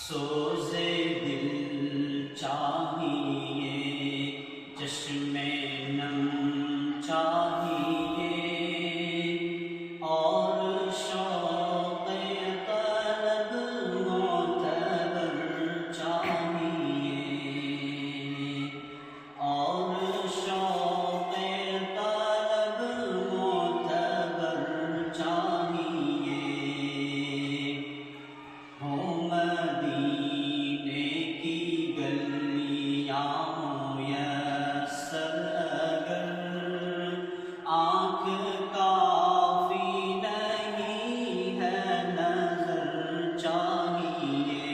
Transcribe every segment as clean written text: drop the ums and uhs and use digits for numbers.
سوزے دل چاہیے، چشم نم چاہیے، اور شوق طلب معتبر چاہیے، اور شوق طلب معتبر چاہیے، مدینے کی گلیاں میسر اگر، آنکھ کافی نہیں ہے نظر چاہیے،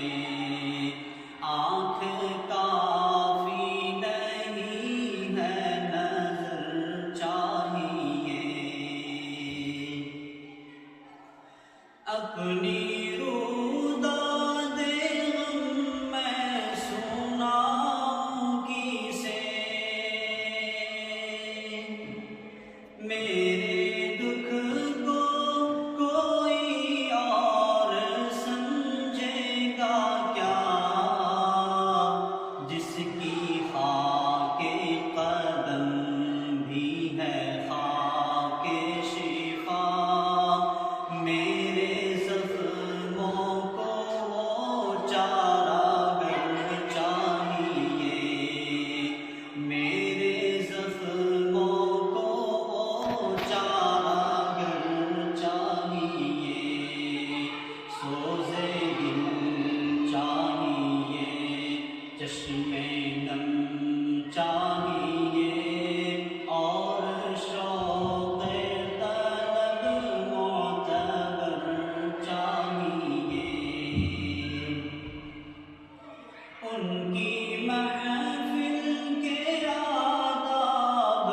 آنکھ کافی نہیں ہے نظر چاہیے، اپنی میرے دکھ کو کوئی اور سمجھے گا کیا، جس کی خاک قدم بھی ہے خاک شفا، میرے زخموں کو وہ چاراگر چاہیے، میرے زخموں سوزے دل چاہیے، چشم نم چاہیے، اور شوق طلب معتبر چاہیے، ان کی محفل کے آداب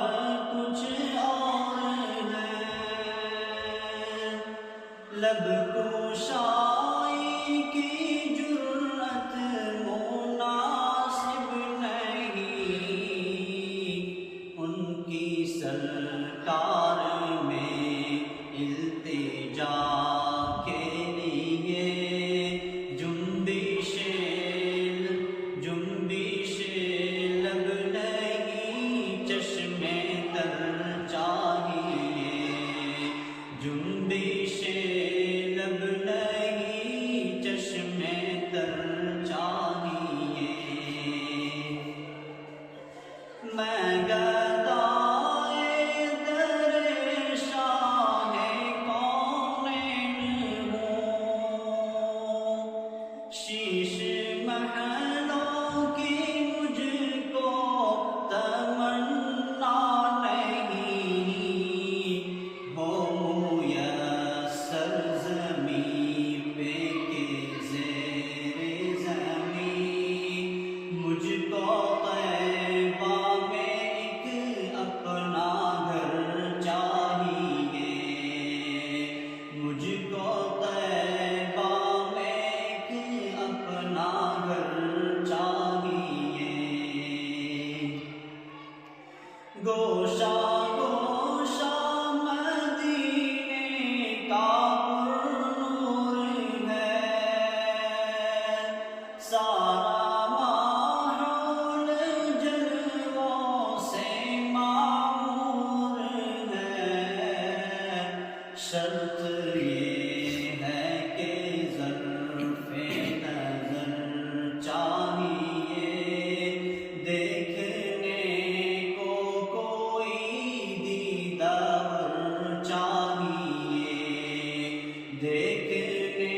کچھ اور ہیں، لب کشائی کی جرأت مناسب نہیں، ان کی سرکار میں التجا کے لیے جنبش لب نہیں، چشم تر چاہیے، جنبش لب نہیں، چشم تر چاہیے، میں گدائے در شاہ کونین ہوں، شیش محلوں کی مجھ کو تمنا نہیں، ہو میسر زمین پہ کے زیر زمین، مجھ کو طیبہ میں ایک اپنا گھر چاہیے، مجھ کو طیبہ میں ایک اپنا گھر چاہیے، گوشہ گوشہ مدینے کا پرنور ہے، سارا ماحول جلووں سے معمور ہے، شرط یہ ہے کہ ظرف نظر چاہیے، دیکھنے کو کوئی دیدار چاہیے، دیکھنے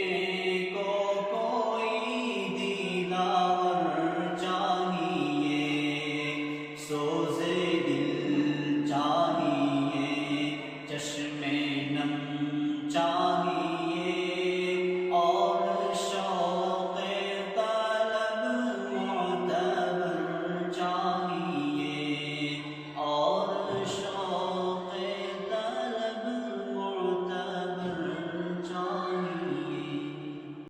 کو کوئی دیدار چاہیے،